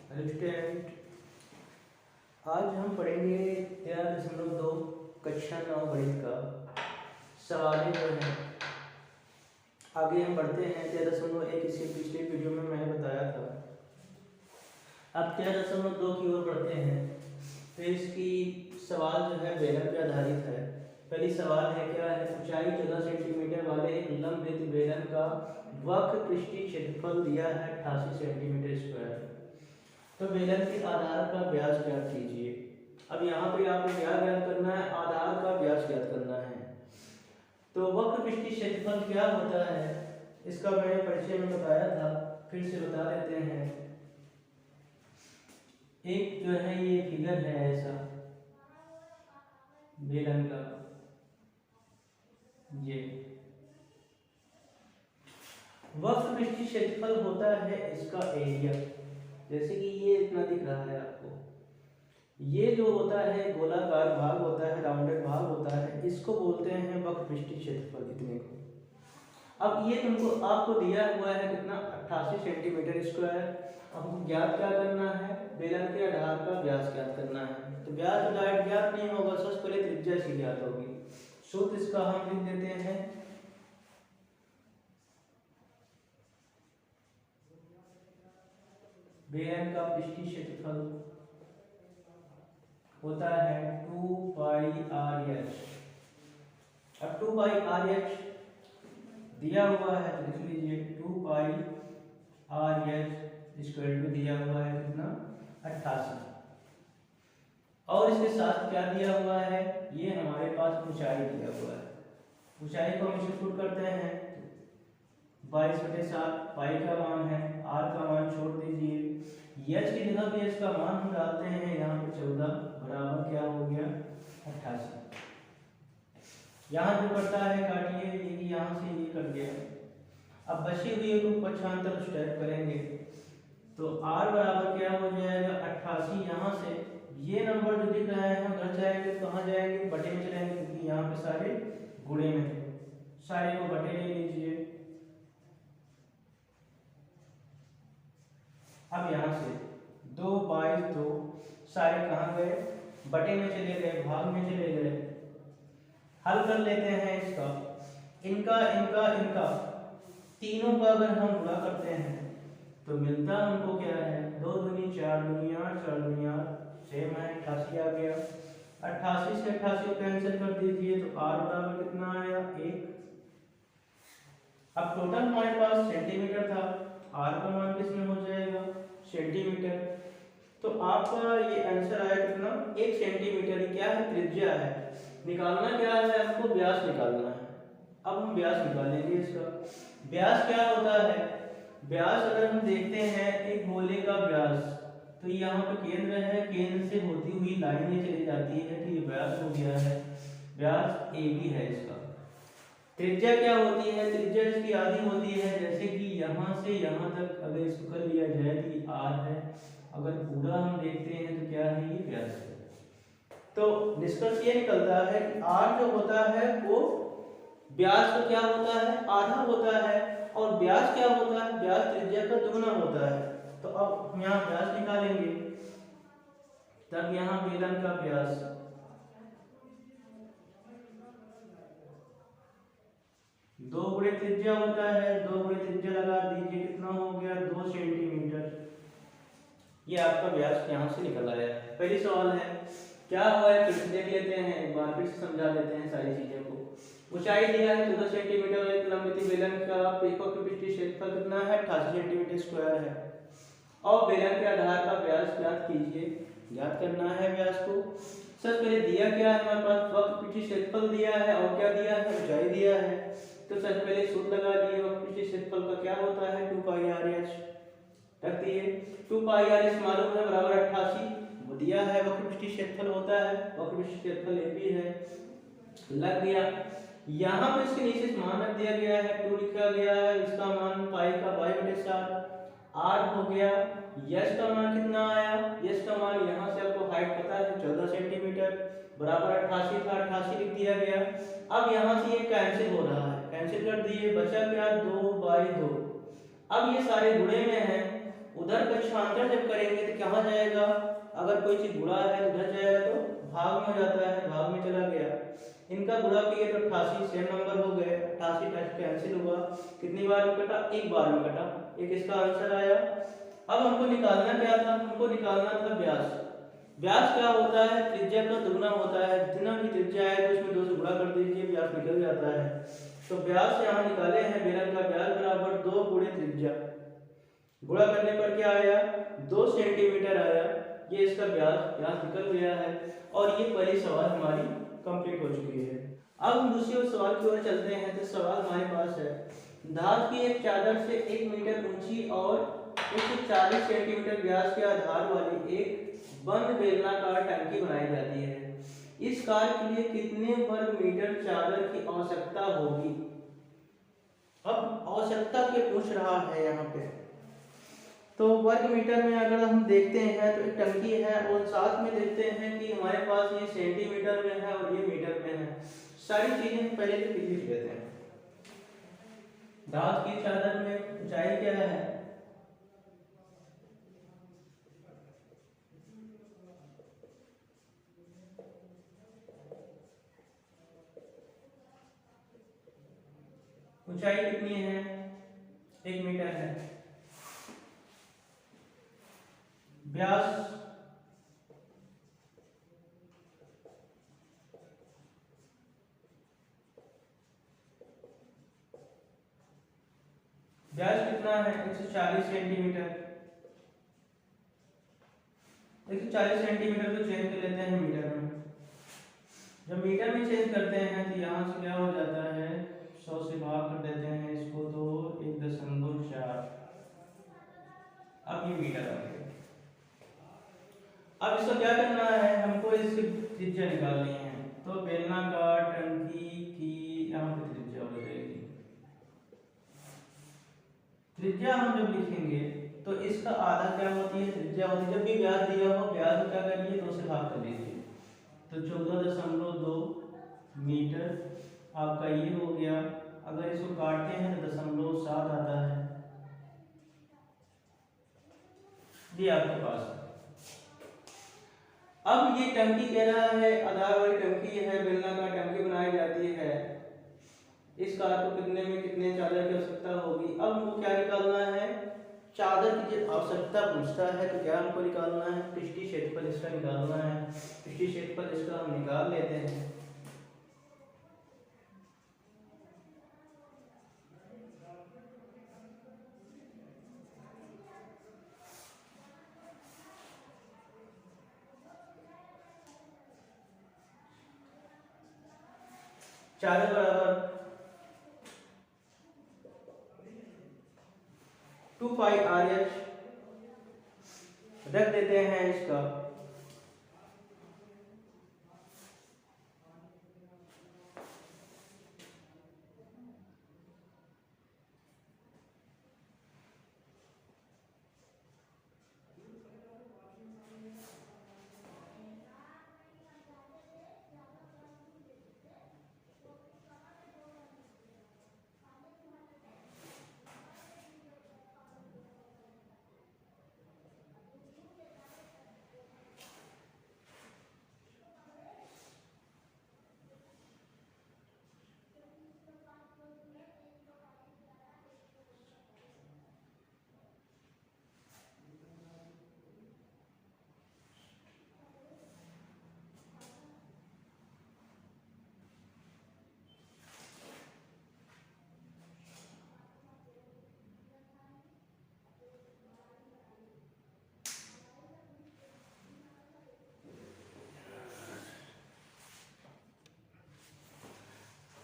Student, आज हम पढ़ेंगे 13.2 कक्षा 9 गणित का सवाल जो है। आगे हम बढ़ते हैं 13.1। इसके पिछले वीडियो में मैंने बताया था। अब 13.2 की ओर बढ़ते हैं। तो इसकी सवाल जो है बेलन पे आधारित है। पहली सवाल है, क्या है? ऊंचाई 14 सेंटीमीटर वाले एक लंबवृत्त बेलन का वक्र पृष्ठीय क्षेत्रफल दिया है 88 सेंटीमीटर स्क्वायर। तो बेलन के आधार का व्यास ज्ञात कीजिए। अब यहाँ पे आपको क्या ज्ञात करना है? आधार का व्यास ज्ञात करना है। तो वक्र पृष्ठीय क्षेत्रफल क्या होता है इसका मैंने परिचय में बताया था, फिर से बता देते हैं। एक जो है ये फिगर है ऐसा बेलन का, ये वक्र पृष्ठीय क्षेत्रफल होता है इसका एरिया। जैसे कि ये इतना दिख रहा है आपको, ये जो होता है गोलाकार भाग होता है, राउंडेड भाग होता है, इसको बोलते हैं वक्र पृष्ठीय क्षेत्रफल। इतने को अब ये तुमको आपको दिया हुआ है कितना? 88 सेंटीमीटर स्क्वायर। अब हमको ज्ञात क्या करना है? बेलन के आधार का व्यास ज्ञात करना है। तो व्यास तो डायरेक्ट ज्ञात नहीं होगा, सबसे पहले त्रिज्या से ज्ञात होगी। सूत्र इसका हम लिख देते हैं, बेलन का पृष्ठीय क्षेत्रफल होता है 2πr(h). अब 2πr(h) दिया हुआ है तो लिख लीजिए 2πr(h) दिया हुआ है कितना? 88। और इसके साथ क्या दिया हुआ है? ये हमारे पास ऊंचाई दिया हुआ है। ऊंचाई को हम पुट करते हैं 22/7। पाई का मान है, r का मान छोड़ दीजिए, h की जगह पे h का मान हम डालते हैं यहाँ पे 14 बराबर क्या हो गया? 88। यहाँ जो करता है काटिए, ये यहाँ से ये कट गया। अब बची हुई को पक्षांतर स्टेप करेंगे तो r बराबर क्या हो जाएगा? 88। यहाँ से ये नंबर जो दिख रहा है हम घर जाएंगे तो कहाँ जाएंगे? बटे में चलेंगे, क्योंकि यहाँ पे सारे गुणे में थे। सारे को बटे ले लीजिए। अब यहाँ से 2/2 सारे कहाँ गए? बटे में चले गए, भाग में चले गए। हल कर लेते हैं इसका। इनका इनका इनका तीनों का अगर हम गुणा करते हैं तो मिलता हमको क्या है? 2 दूनी 4 दूनी 8, 4 दूनी 8, सेम है 88 आ गया। 88 से 88 कैंसिल कर दीजिए तो r बराबर कितना आया? 1। अब टोटल हमारे पास सेंटीमीटर था, r का मान किसमें हो जाएगा? सेंटीमीटर। तो आपका ये आंसर आया कितना? 1 सेंटीमीटर। क्या है? त्रिज्या है। निकालना क्या है? हमको व्यास निकालना है। अब हम व्यास निकालेंगे इसका। व्यास क्या होता है? व्यास अगर हम देखते हैं एक गोले का व्यास, तो यहाँ पे केंद्र है, केंद्र से होती हुई लाइनें चली जाती है, तो ये व्यास हो गया है। व्यास AB है इसका। त्रिज्या क्या होती है? त्रिज्या इसकी आधी होती है। जैसे कि यहाँ से यहाँ तक अगर इसको कर लिया जाए तो ये r है। अगर पूरा हम देखते हैं तो क्या है? ये व्यास है। तो निष्कर्ष ये निकलता है कि r जो होता है वो व्यास का क्या होता है? आधा होता है। और व्यास क्या होता है? व्यास त्रिज्या का दुगना होता है। तो अब हम यहाँ व्यास निकालेंगे, तब यहाँ बेलन का व्यास 2 गुणे त्रिज्या होता है। 2 गुणे त्रिज्या लगा दीजिए, कितना हो गया? 2 सेंटीमीटर। ये आपका व्यास यहाँ से निकल आया। पहली सवाल है, क्या हुआ है? फिर से देख लेते हैं, एक बार फिर से समझा देते हैं सारी चीजों को। ऊंचाई दिया है 14 सेंटीमीटर, एक लंबवृत्त बेलन का वक्र पृष्ठीय क्षेत्रफल कितना है? 88 सेंटीमीटर स्क्वायर है। और बेलन के आधार का व्यास ज्ञात कीजिए। ज्ञात करना है व्यास को। सबसे पहले दिया क्या है हमारे पास? वक्र पृष्ठीय क्षेत्रफल दिया है, और क्या दिया है? ऊंचाई दिया है। तो सबसे पहले सूत्र लगा दिए। वक्र पृष्ठीय क्षेत्रफल का क्या होता है? 2πr(h) रख दिए। 2πr(h) मालूम है बराबर 88 वो दिया है। वक्र पृष्ठीय क्षेत्रफल होता है, वक्र पृष्ठीय क्षेत्रफल AB है। लग गया। यहाँ पे इसके नीचे मान रख दिया गया है, 2 लिखा गया है। इसका मान पाई का 22/7 r हो गया। यश का मान कितना आया? यश का मान यहाँ से आपको हाइट पता है 14 सेंटीमीटर बराबर 88 था, 88 लिख दिया गया। अब यहाँ से ये कैंसिल हो रहा है, कैंसिल कर दिए, बचा क्या? 2/2। अब ये सारे गुणे में हैं उधर पक्षांतर जब करेंगे तो कहाँ जाएगा, अगर कोई चीज गुणा है तो उधर जाएगा तो भाग में हो जाता है, भाग में चला गया। इनका गुणा किए तो 88 सेम नंबर हो गए, 88 कैंसिल हुआ, कितनी बार में कटा, एक बार में कटा, एक इसका आंसर आया। अब हमको निकालना क्या था, हमको निकालना था व्यास। व्यास क्या होता है, त्रिज्या का दुगना होता है, जितना भी त्रिज्या है तो उसमें 2 से गुणा कर दीजिए, व्यास निकल जाता है। तो व्यास यहाँ निकाले हैं, बेलन का व्यास बराबर 2 गुणे त्रिज्या, गुणा करने पर क्या आया, 2 सेंटीमीटर आया, ये इसका व्यास निकल गया है। और ये पहली सवाल हमारी कंप्लीट हो चुकी है। अब हम दूसरे सवाल की ओर चलते हैं। तो सवाल हमारे पास है, धातु की एक चादर से 1 मीटर ऊंची और 140 सेंटीमीटर व्यास के आधार वाली एक बंद बेलनाकार टंकी बनाई जाती है। इस कार्य के लिए कितने वर्ग मीटर चादर की आवश्यकता होगी। अब आवश्यकता के पूछ रहा है यहाँ पे, तो वर्ग मीटर में अगर हम देखते हैं तो एक टंकी है और साथ में देखते हैं कि हमारे पास ये सेंटीमीटर में है और ये मीटर में है। सारी चीजें पहले तो लिख लेते हैं। धातु की चादर में ऊंचाई क्या है, ऊंचाई कितनी है, 1 मीटर है। व्यास कितना है, 140 सेंटीमीटर। 140 सेंटीमीटर को चेंज कर लेते हैं मीटर में। जब मीटर में चेंज करते हैं तो यहाँ से क्या हो जाता है, 100 से भाग कर देते हैं इसको तो 1.4। अब ये मीटर आ गया। अब इसको क्या करना है, हमको इसकी त्रिज्या निकालनी है। तो बेलनाकार टंकी की यहाँ पे त्रिज्या हो जाएगी। त्रिज्या हम जब लिखेंगे तो इसका आधा क्या होती है, त्रिज्या होती है। जब भी व्यास दिया हो, व्यास में क्या करिए, 2 से भाग कर लीजिए। तो 14.2 मीटर आपका ये हो गया। अगर इसको काटते हैं तो 0.7 आता है, ये आपके पास है। अब ये टंकी कह रहा है, आधार वाली टंकी है, बेलनाकार टंकी बनाई जाती है। इस कार को कितने में कितने चादर की आवश्यकता होगी। अब हमको क्या निकालना है, चादर की जब आवश्यकता पूछता है तो क्या हमको निकालना है, पृष्ठीय क्षेत्रफल इसका निकालना है। पृष्ठीय क्षेत्रफल इसका हम निकाल लेते हैं। चादर बराबर 2 पाई RH रख देते हैं इसका।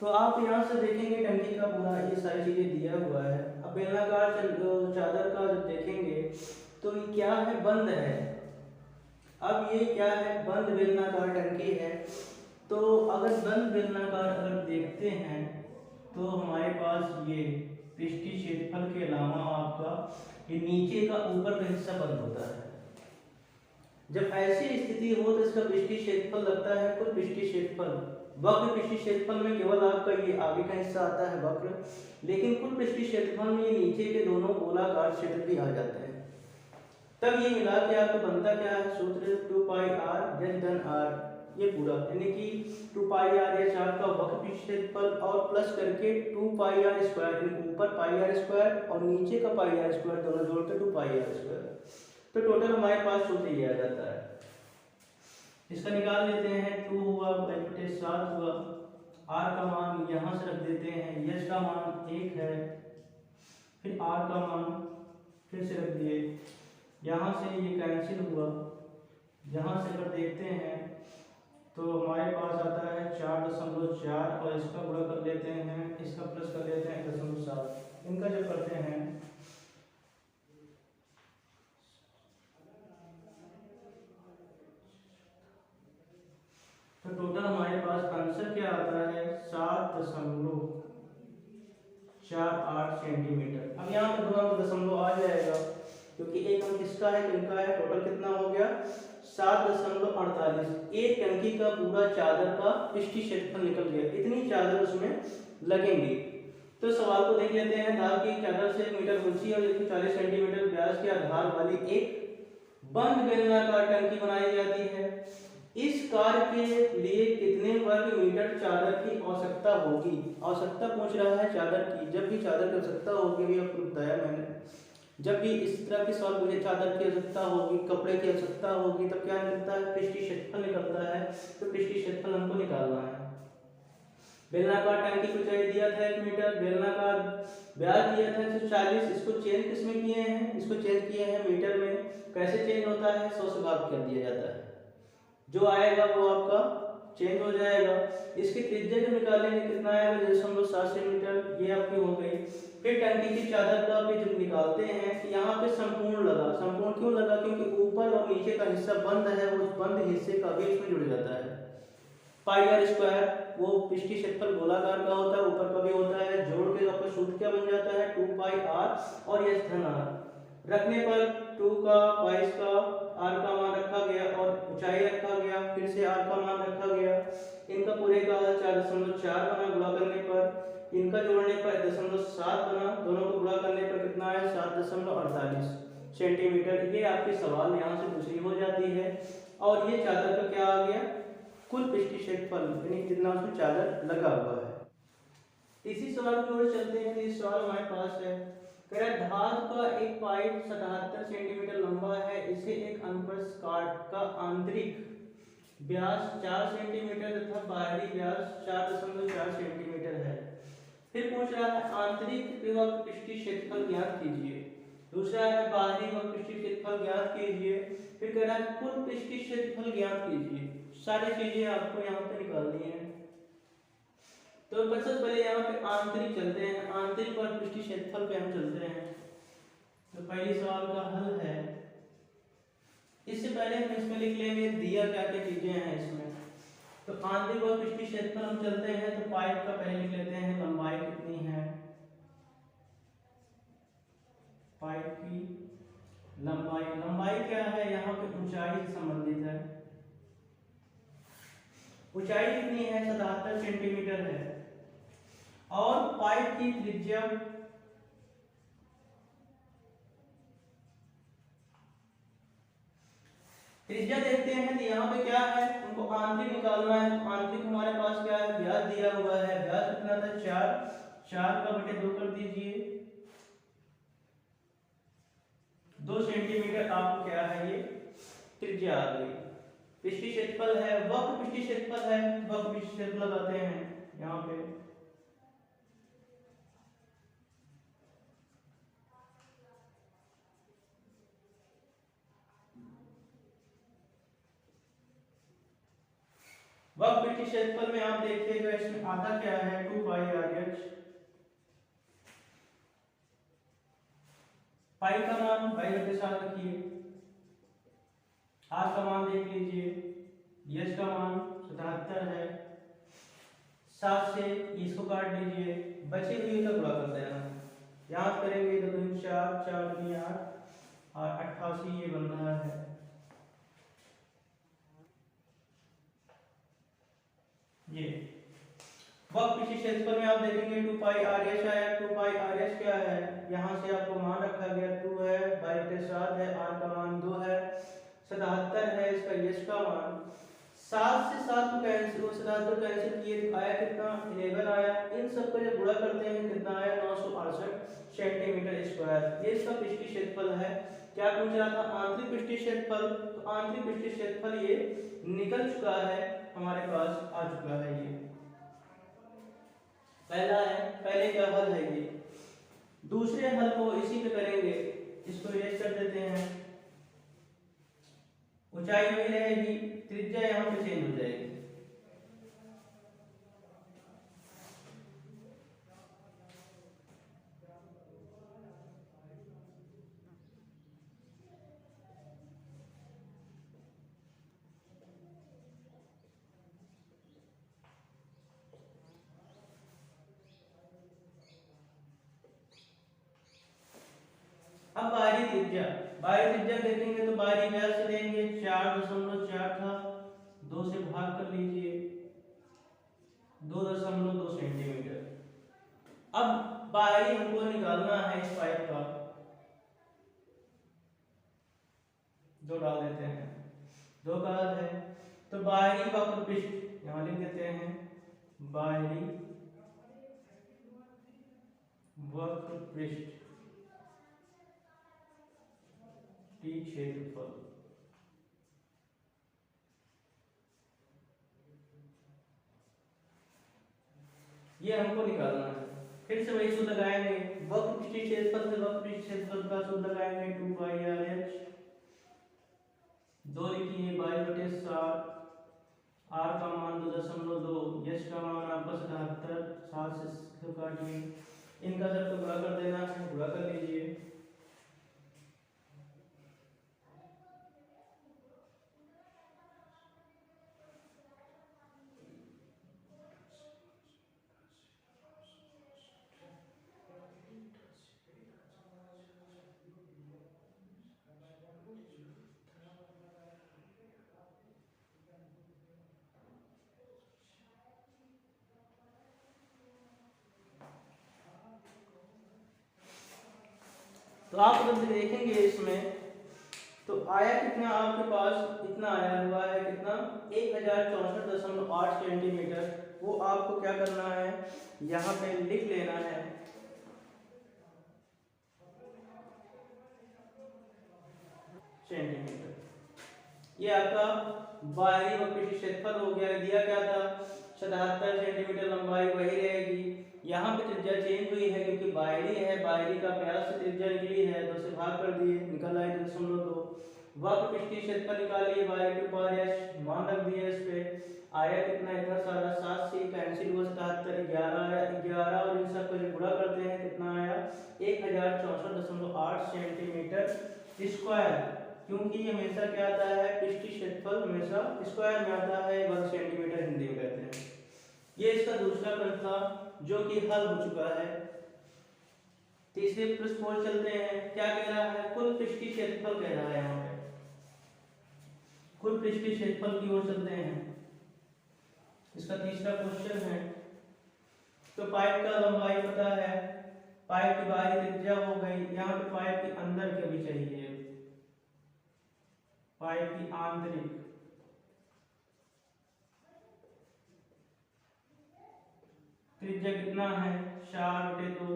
तो आप यहाँ से देखेंगे टंकी का पूरा ये सारी चीजें दिया हुआ है। अब बेलनाकार चादर का जब देखेंगे तो ये क्या है, बंद है। अब ये क्या है, बंद बेलनाकार टंकी है। तो अगर बंद बेलनाकार अगर देखते हैं तो हमारे पास ये पृष्ठीय क्षेत्रफल के अलावा आपका ये नीचे का ऊपर का हिस्सा बंद होता है। जब ऐसी स्थिति हो तो इसका पृष्ठीय क्षेत्रफल लगता है कुल पृष्ठीय क्षेत्रफल। वक्र पृष्ठीय क्षेत्रफल में केवल आपका ये आगे का हिस्सा आता है वक्र, लेकिन कुल पृष्ठीय क्षेत्रफल में ये नीचे के दोनों गोलाकार क्षेत्र भी आ जाते हैं। तब ये मिला के आपको बनता क्या है सूत्र 2 पाई आर एच धन आर, ये पूरा यानी कि 2 पाई आर एच आर का वक्र क्षेत्रफल और प्लस करके 2 पाई आर स्क्वायर, ऊपर पाई आर स्क्वायर और नीचे का पाई आर स्क्वायर दोनों जोड़ के 2 पाई आर स्क्वायर। तो टोटल हमारे पास सूत्र ये आ जाता है। इसका निकाल लेते हैं, 2 हुआ बटे 7 हुआ, आर का मान यहाँ से रख देते हैं, एच का मान 1 है, फिर आर का मान फिर से रख दिए, यहाँ से ये कैंसिल हुआ, यहाँ से अगर देखते हैं तो हमारे पास आता है 4.4 और इसका गुणा कर लेते हैं, इसका प्लस कर लेते हैं 1.7, इनका जब करते हैं तो टोटल हमारे पास आंसर क्या आता है 7.48 सेंटीमीटर। अब यहाँ पे दोनों का दशमलव आ जाएगा क्योंकि एक अंक किसका है किनका है, टोटल कितना हो गया 7.48। एक टंकी का पूरा चादर का पृष्ठीय क्षेत्रफल निकल गया, इतनी चादर उसमें लगेंगी। तो सवाल को देख लेते हैं। धार की चादर से 1 मीटर ऊंची और 140 सेंटीमीटर व्यास के आधार वाली एक बंद बेलनाकार टंकी बनाई जाती है। इस कार्य के लिए कितने वर्ग मीटर चादर की आवश्यकता होगी? आवश्यकता पूछ रहा है चादर की। जब भी चादर की आवश्यकता होगी, अभी आपको बताया मैंने, जब भी इस तरह के सवाल पूछे चादर की आवश्यकता होगी, कपड़े की आवश्यकता होगी, तब क्या निकलता है पृष्ठीय क्षेत्रफल निकलता है। तो पृष्ठीय क्षेत्रफल हमको निकालना है। बेलनाकार टंकी की ऊंचाई दिया था 1 मीटर, बेलनाकार व्यास दिया था 140। इसको चेंज किसमें किए हैं, इसको चेंज किए हैं मीटर में। कैसे चेंज होता है, 100 से भाग कर दिया जाता है, जो आएगा वो आपका चेंज हो जाएगा। इसकी त्रिज्या जो निकालेंगे कितना आएगा 0.7 सेंटीमीटर, ये आपकी हो गई। फिर टंकी की चादर का भी जब निकालते हैं कि यहाँ पे संपूर्ण लगा। संपूर्ण क्यों लगा, क्योंकि ऊपर और नीचे का हिस्सा बंद है, उस बंद हिस्से का भी इसमें जुड़ जाता है। पाई आर स्क्वायर वो पृष्ठीय क्षेत्रफल गोलाकार का होता है, ऊपर का भी होता है, जोड़ के आपका सूत्र क्या बन जाता है 2 पाई आर और एच धन आर। रखने पर 2 का पाई का आर का मान रखा गया और ऊंचाई रखा गया, फिर से आर का मान रखा गया। इनका पूरे का 4.4 बना, गुणा करने पर इनका जोड़ने पर 0.7 बना, दोनों को गुणा करने पर कितना आया 7.48 सेंटीमीटर। ये आपके सवाल यहाँ से दूसरी हो जाती है। और ये चादर का क्या आ गया कुल पृष्ठीय क्षेत्रफल, यानी जितना उसमें चादर लगा हुआ है। इसी सवाल की ओर चलते हैं। इस सवाल हमारे पास है, धातु का एक पाइप 77 सेंटीमीटर लंबा है, इसे एक अनप्रस्थ काट का आंतरिक व्यास 4 सेंटीमीटर तथा बाहरी व्यास 4.4 सेंटीमीटर है। फिर पूछ रहा है आंतरिक व पृष्ठीय क्षेत्रफल ज्ञात कीजिए। दूसरा है बाहरी व पृष्ठीय क्षेत्रफल ज्ञात कीजिए। फिर कह रहा है कुल पृष्ठीय क्षेत्रफल ज्ञात कीजिए। सारी चीजें आपको यहाँ पे निकालनी है। तो सबसे पहले यहाँ पे आंतरिक चलते हैं, आंतरिक और पृष्ठीय क्षेत्रफल पे हम चलते हैं। तो पहले सवाल का हल है, इससे पहले हम इसमें लिख लेंगे दिया क्या क्या चीजें हैं इसमें। तो आंतरिक और पृष्ठीय क्षेत्रफल हम चलते हैं। तो पाइप का पहले लिख लेते हैं, लंबाई कितनी है, पाइप की लंबाई क्या है, यहाँ पे ऊंचाई से संबंधित है। ऊंचाई कितनी है 77 सेंटीमीटर है। और पाइप की त्रिज्या देखते हैं। तो यहाँ पे क्या है, उनको आंतरिक निकालना है। तो आंतरिक हमारे पास क्या है, व्यास दिया हुआ है। व्यास कितना था 4 का बटे 2 कर दीजिए, 2 सेंटीमीटर आपको क्या है ये त्रिज्या आ गई। पृष्ठीय क्षेत्रफल है, वक्र पृष्ठीय क्षेत्रफल है, वक्र पृष्ठीय क्षेत्रफल लगाते हैं यहाँ पे। वक्र पृष्ठीय क्षेत्रफल में आप देखिएगा इसमें आता क्या है 2 पाई आर एच। पाई का मान पाई के साथ रखिए, आर का मान देख लीजिए, एच का मान 77 है। 7 से इसको काट लीजिए, बची हुई का गुणा कर देना। याद करेंगे तो 2 4 4 2 8 और 88 ये बन रहा है। ये वक्र पृष्ठीय क्षेत्रफल में आप देखेंगे 2 पाई आर एच आया। 2 पाई आर एच क्या है, यहाँ से आपको मान रखा गया 2 है, पाई के साथ है, आर का मान यश का मान 7 से 7 को कैंसिल, वो 7 को कैंसिल किए तो आया कितना 11 आया। इन सबको जब गुणा करते हैं कितना आया 968 सेंटीमीटर स्क्वायर। ये इसका पृष्ठीय क्षेत्रफल है। क्या पूछ रहा था आंतरिक पृष्ठीय क्षेत्रफल, तो आंतरिक पृष्ठीय क्षेत्रफल ये निकल चुका है, हमारे पास आ चुका है। ये पहला है, पहले का हल है ये। दूसरे हल को इसी पे करेंगे, इसको इरेज कर देते हैं। ऊंचाई वही रहेगी, त्रिज्या यहाँ पे चेंज हो जाएगी। अब बाहरी त्रिज्या, बाहरी त्रिज्या देखेंगे तो बाहरी व्यास लेंगे 4.4 था, 2 से भाग कर लीजिए 2.2 सेंटीमीटर। अब बाहरी हमको निकालना है इस पाइप का, जो डाल देते हैं, 2 का हल है। तो बाहरी वक्र पृष्ठ यहाँ लिख देते हैं, बाहरी वक्र पृष्ठ टी क्षेत्रफल, ये हमको निकालना है। फिर से वही सूत्र लगाएंगे, वक्र पृष्ठीय क्षेत्रफल से वक्र पृष्ठीय क्षेत्रफल का सूत्र लगाएंगे 2πr/h। 2 लिखिए 22/7, r का मान 2.2, यश का मान आपका 77, 7 से काटिए, इनका सबको गुणा कर देना है, गुणा कर लीजिए। तो आप जब देखेंगे इसमें तो आया कितना आपके पास, इतना आया हुआ है कितना 1064.8 सेंटीमीटर। वो आपको क्या करना है, यहाँ पे लिख लेना है। सेंटीमीटर ये आपका बाहरी वक्र पृष्ठीय क्षेत्रफल हो गया। दिया क्या था 77 सेंटीमीटर, लंबाई वही रहेगी। यहाँ पे त्रिज्या चेंज हुई है क्योंकि बाहरी है, बाहरी का व्यास से त्रिज्या निकली है, 2 से भाग कर दिए, निकल आई 2.2। वक्र पृष्ठीय क्षेत्रफल निकालिए, बाहरी के ऊपर यश मान रख दिया, इस पे आया कितना, इतना सारा 7 से कैंसिल हुआ 77, 11 आया, 11 और इन सब को जब गुणा करते हैं कितना आया 1064.8 सेंटीमीटर स्क्वायर। क्योंकि ये हमेशा क्या आता है, पृष्ठीय क्षेत्रफल हमेशा स्क्वायर में आता है, वर्ग सेंटीमीटर हिंदी में कहते हैं। ये इसका दूसरा प्रश्न था जो कि हल हो चुका है। तीसरे प्रश्न पर चलते हैं। क्या कह रहा है, कुल पृष्ठीय क्षेत्रफल कह रहा है। यहाँ पे कुल पृष्ठीय क्षेत्रफल की ओर चलते हैं, इसका तीसरा क्वेश्चन है। तो पाइप का लंबाई पता है, पाइप की बाहरी त्रिज्या हो गई, यहाँ पे पाइप के अंदर की भी चाहिए, पाइप की आंतरिक त्रिज्या कितना है 4/2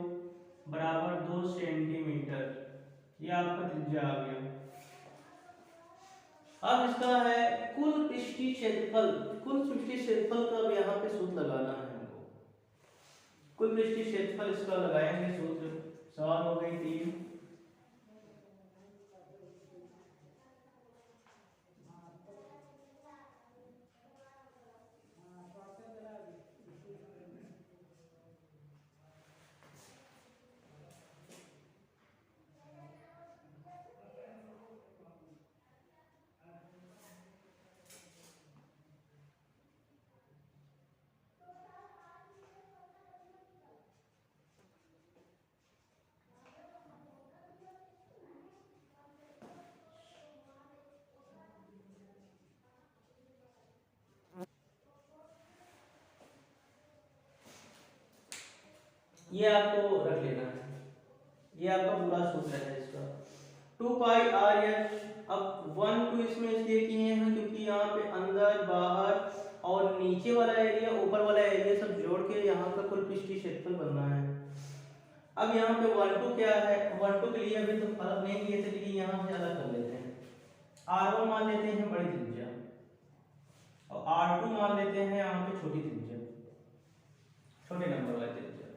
बराबर 2 सेंटीमीटर। ये आपका त्रिज्या आ गया। अब इसका है कुल पृष्ठीय क्षेत्रफल। कुल पृष्ठीय क्षेत्रफल का अब यहाँ पे सूत्र लगाना है हमको। कुल पृष्ठीय क्षेत्रफल इसका लगाएंगे सूत्र। सवाल हो गई 3। ये आपको रख लेना है, ये आपका पूरा सूत्र है इसका 2πr/h। अब 1 को इसमें इसलिए किए हैं क्योंकि यहाँ यहाँ का कुल पृष्ठीय क्षेत्रफल बनना है। अब यहाँ पे 1 2 क्या है, 1 2 के लिए अभी तो अलग नहीं किए थे, लेकिन यहाँ से अलग कर लेते हैं। R1 मान लेते हैं बड़ी त्रिज्या और R2 मान लेते हैं यहाँ पे छोटी त्रिज्या, छोटे नंबर वाली त्रिज्या।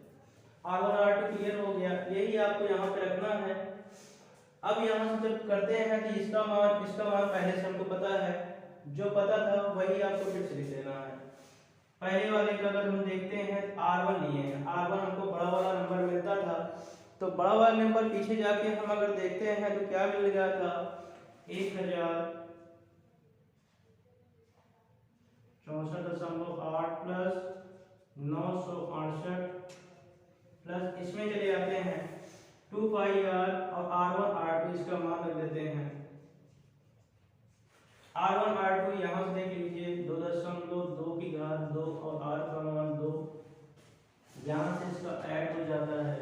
R1 R2 क्लियर हो गया, यही आपको यहाँ पे रखना है। अब यहाँ से जब करते हैं कि इसका मान पहले से हमको पता है, जो पता था वही आपको फिर से लिख लेना है। पहले वाले का अगर हम देखते हैं R1 लिए हैं, R1 हमको बड़ा वाला नंबर मिलता था, तो बड़ा वाला नंबर पीछे जाके हम अगर देखते हैं तो क्या मिल गया था, 1064.8 प्लस 968 प्लस इसमें चले जाते हैं 2 पाई r और R1 R2 इसका मान रख देते हैं। R1 R2 यहाँ से देख लीजिए 2.2 की घात 2 और R का मान 2, यहाँ से इसका ऐड हो जाता है।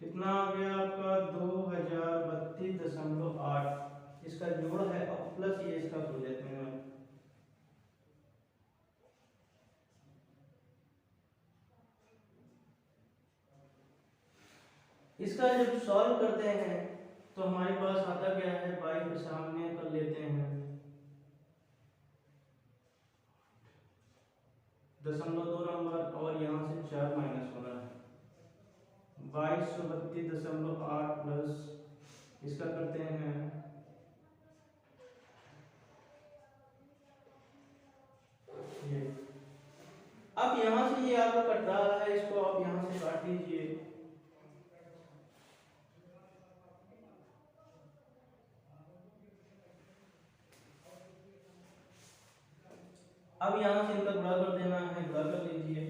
कितना आ गया आपका 2032.8, इसका जोड़ है और प्लस ये इसका प्रोजेक्ट में है। इसका जब सॉल्व करते हैं तो हमारे पास आता क्या है, 22 के सामने कर लेते हैं 0.2 नंबर और यहाँ से 4 माइनस होना है। 2232.8 प्लस इसका करते हैं ये। अब यहाँ से ये आपको कट रहा है, इसको आप यहाँ से काट लीजिए। अब यहाँ से इनका गुणा कर देना है, गुणा कर लीजिए।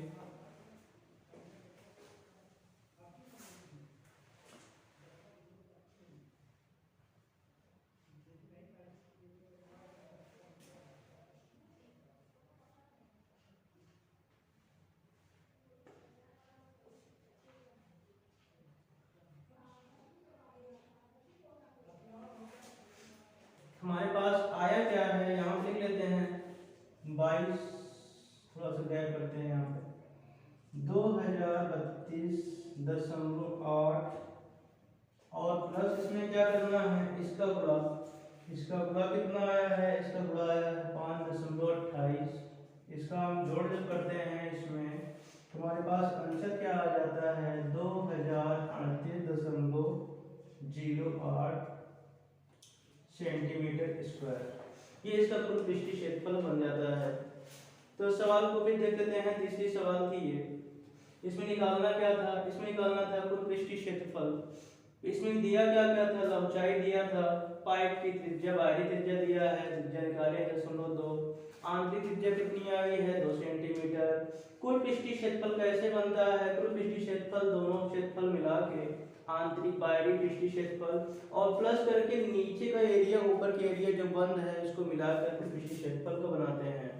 हमारे पास आया क्या है, यहाँ पे लिख लेते हैं 22, थोड़ा सा गैप करते हैं यहाँ पे 2032.8 और प्लस इसमें क्या करना है, इसका गुणा कितना आया है, इसका गुणा आया है 5.28। इसका हम जोड़ जब करते हैं इसमें तो हमारे पास आंसर क्या आ जाता है 2038.08 सेंटीमीटर स्क्वायर। ये इसका कुल पृष्ठीय क्षेत्रफल बन जाता है। तो सवाल को भी देख लेते हैं, तीसरी सवाल थी ये। इसमें निकालना क्या था, इसमें निकालना था कुल पृष्ठीय क्षेत्रफल। इसमें दिया क्या था, ऊंचाई दिया था, पाइप की त्रिज्या, बाहरी त्रिज्या दिया है, त्रिज्या निकाले 0.2, आंतरिक त्रिज्या कितनी आई है 2 सेंटीमीटर। कुल पृष्ठीय क्षेत्रफल कैसे बनता है, कुल पृष्ठीय क्षेत्रफल दोनों क्षेत्रफल मिला के आंतरिक बाहरी पृष्ठीय क्षेत्रफल और प्लस करके नीचे का एरिया ऊपर के एरिया जो बंद है उसको मिलाकर कुल पृष्ठीय क्षेत्रफल को बनाते हैं।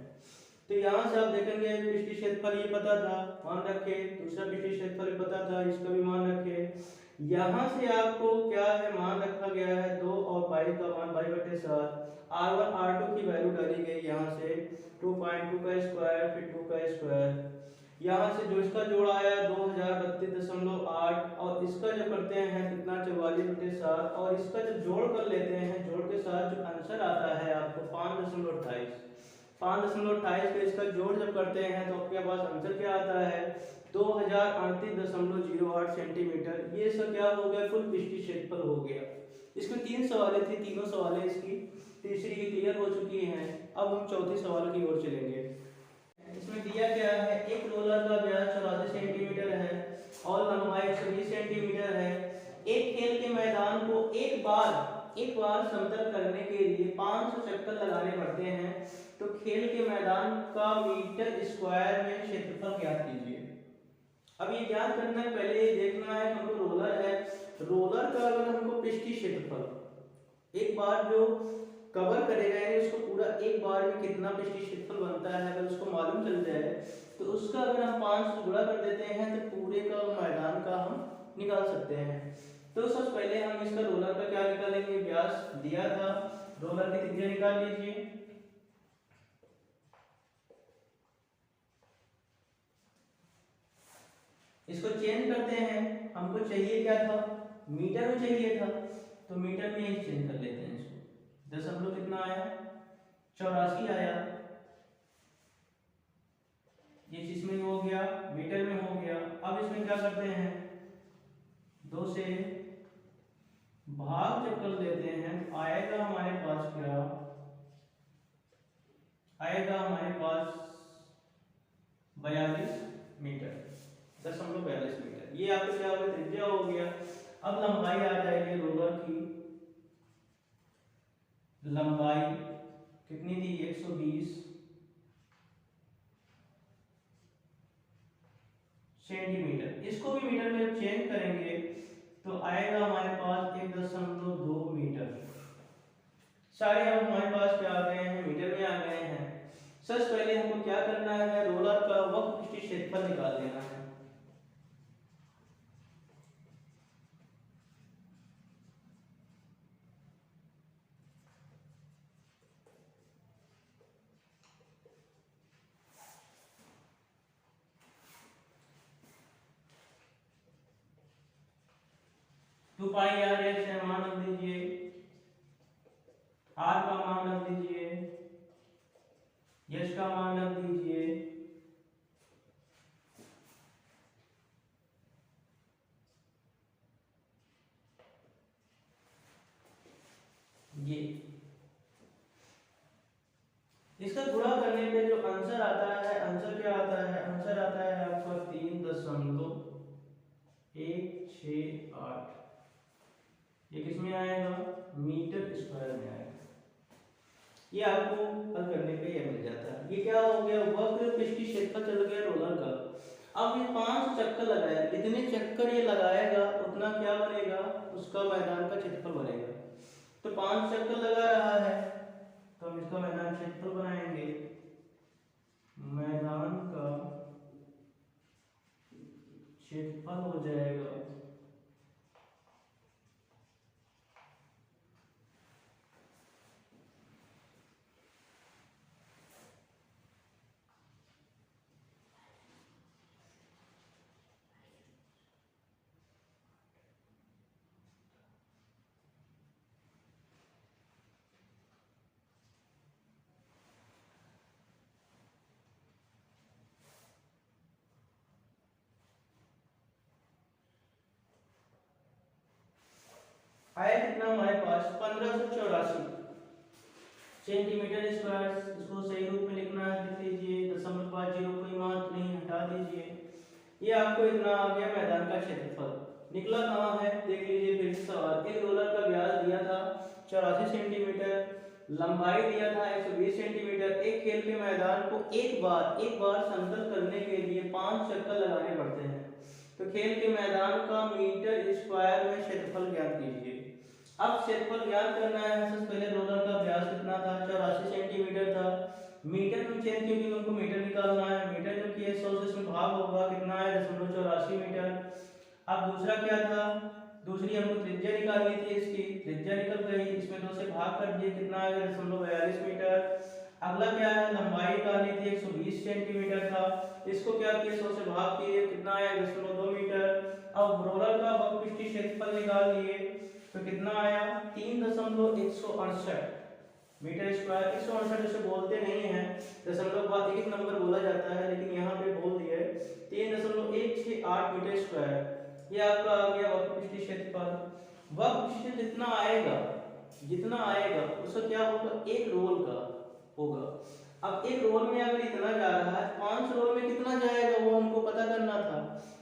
तो यहाँ से आप देखेंगे पृष्ठीय क्षेत्रफल ये पता था, मान रखे, दूसरा पृष्ठीय क्षेत्रफल पता था, इसका भी मान रखे। यहाँ से आपको क्या है, मान रखा गया है 2 और पाई का मान 22/7। R1 R2 की वैल्यू डाली गई यहाँ से 2.2 का स्क्वायर फिर 2 का स्क्वायर। यहाँ से जो इसका जोड़ आया 2032.8 और इसका जो करते हैं कितना 44/7 और इसका जब जोड़ कर लेते हैं, जोड़ के साथ जो आंसर आता है आपको 5.28 का इसका जोड़ जब करते हैं तो आपके पास आंसर क्या आता है 2038.08 सेंटीमीटर। ये सब क्या हो गया, कुल पृष्ठीय क्षेत्रफल हो गया। इसमें 3 सवालें थी, तीनों सवालें इसकी तीसरी की क्लियर हो चुकी हैं। अब हम चौथे सवाल की ओर चलेंगे। इसमें दिया क्या है, एक रोलर का व्यास 84 सेंटीमीटर है और लंबाई 120 सेंटीमीटर है। एक खेल के मैदान को एक बार समतल करने के लिए 500 चक्कर लगाने पड़ते हैं। तो खेल के मैदान का मीटर स्क्वायर में क्षेत्रफल ज्ञात कीजिए। अब ये ज्ञात करना है, पहले ये देखना है हमको रोलर है, रोलर का अगर हमको पृष्ठीय क्षेत्रफल एक बार जो कवर करेगा, यानी उसको पूरा एक बार में कितना पृष्ठीय क्षेत्रफल बनता है अगर उसको मालूम चल जाए तो उसका अगर हम 5 से गुणा कर देते हैं तो पूरे का मैदान का हम निकाल सकते हैं। तो सबसे पहले हम इसका रोलर का क्या निकालेंगे, व्यास दिया था, रोलर की त्रिज्या निकाल लीजिए। इसको चेंज करते हैं, हमको चाहिए क्या था, मीटर में चाहिए था, तो मीटर में ही चेंज कर लेते हैं इसको। दशमलव कितना आया, 84 आया, ये इसमें हो गया, मीटर में हो गया। अब इसमें क्या करते हैं, 2 से भाग जब कर देते हैं आएगा हमारे पास क्या आएगा, हमारे पास 42 मीटर, 0.42 मीटर। ये आपका क्या हो गया, त्रिज्या हो गया। अब लंबाई आ जाएगी, रोलर की लंबाई कितनी थी, 120 सेंटीमीटर। इसको भी मीटर में चेंज करेंगे तो आएगा हमारे पास 1.2 मीटर। सारे अब हमारे पास क्या आ गए हैं, मीटर में आ गए हैं। सबसे पहले हमको क्या करना है, रोलर का वक्र पृष्ठीय क्षेत्रफल निकाल लेना है। टू पाई आर एस है, मान रख दीजिए, आर का मान रख दीजिए, यश का मान रख दीजिए, ये इसका गुणा करने पे जो आंसर आता है, आंसर क्या आता है, आंसर आता है आपका 3.168। ये किसमें आएगा, मीटर स्क्वायर में आएगा। ये आपको हल करने पे ये मिल जाता है। ये क्या हो गया, वक्र पृष्ठीय क्षेत्रफल चल गया रोलर का। अब ये 5 चक्कर लगाया, जितने चक्कर ये लगाएगा उतना क्या बनेगा, उसका मैदान का क्षेत्रफल बनेगा। तो 5 चक्कर लगा रहा है तो हम इसका मैदान क्षेत्रफल बनाएंगे, मैदान का क्षेत्रफल हो जाएगा आया कितना हमारे पास 1584 सेंटीमीटर स्क्वायर। इसको सही रूप में लिखना है, लिख लीजिए, 0.50 कोई महत्व नहीं, हटा दीजिए। ये आपको इतना आ गया मैदान का क्षेत्रफल। निकला कहाँ है, देख लीजिए फिर से सवाल। एक रोलर का व्यास दिया था 84 सेंटीमीटर, लंबाई दिया था 120 सेंटीमीटर। एक खेल के मैदान को एक बार समतल करने के लिए 5 चक्कर लगाने पड़ते हैं। तो खेल के मैदान का मीटर स्क्वायर में क्षेत्रफल ज्ञात कीजिए। अब क्षेत्रफल ज्ञात करना है, सबसे पहले रोलर का व्यास कितना था, 84 सेंटीमीटर था। मीटर में चेंज क्योंकि हमको मीटर निकालना है, मीटर जो कि 100 से इसमें भाग होगा, कितना है 0.84 मीटर। अब दूसरा क्या था, दूसरी हमको त्रिज्या निकालनी थी, इसकी त्रिज्या निकल गई, इसमें 2 से भाग कर दिए, कितना आएगा 0.42 मीटर। अगला क्या है, लंबाई निकालनी थी, 120 सेंटीमीटर था, इसको क्या किया 100 से भाग किए, कितना आया 0.2 मीटर। अब रोलर का वक्र पृष्ठीय क्षेत्रफल निकाल लिए तो कितना आया 3.168 मीटर स्क्वायर। 168 इसे बोलते नहीं है, दशमलव बाद एक नंबर बोला जाता है, लेकिन यहाँ पे बोल दिया है 3.168 मीटर स्क्वायर। ये आपका आ गया वक्र पृष्ठीय क्षेत्रफल। वक्र पृष्ठीय जितना आएगा उसका क्या होगा, एक रोल का होगा। अब एक रोल में अगर इतना जा रहा है, 5 रोल में कितना जाएगा वो हमको पता करना था।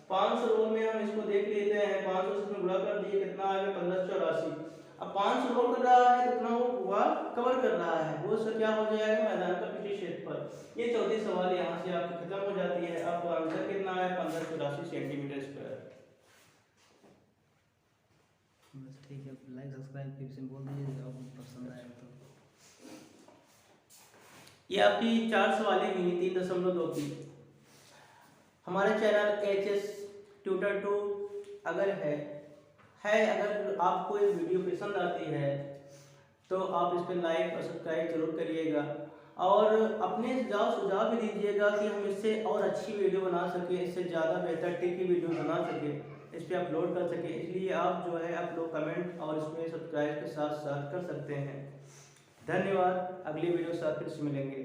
5 रोल में हम इसको देख लेते हैं, 500 से गुणा कर दिए, कितना आ गया 1584। अब 5 रोल कर रहा है तो कितना वो हुआ, कवर कर रहा है, वो उसका क्या हो जाएगा, मैदान का पृष्ठीय क्षेत्रफल। ये चौथी सवाल यहाँ से आपकी खत्म हो जाती है। आपका आंसर कितना है 1584 सेंटीमीटर स्क्वायर। बस ठीक है, लाइक सब्सक्राइब फिर से बोल दीजिए, पसंद आए तो। ये आपकी 4 सवालें हुई 3.2 की। हमारा चैनल HS ट्यूटर 2 अगर अगर आपको ये वीडियो पसंद आती है तो आप इस पर लाइक और सब्सक्राइब जरूर करिएगा, और अपने सुझाव भी दीजिएगा कि हम इससे और अच्छी वीडियो बना सके, इससे ज़्यादा बेहतर टिकी वीडियो बना सके, इस पर अपलोड कर सके। इसलिए आप जो है आप लोग कमेंट और इसमें सब्सक्राइब के साथ साथ कर सकते हैं। धन्यवाद। अगली वीडियो के साथ फिर से मिलेंगे।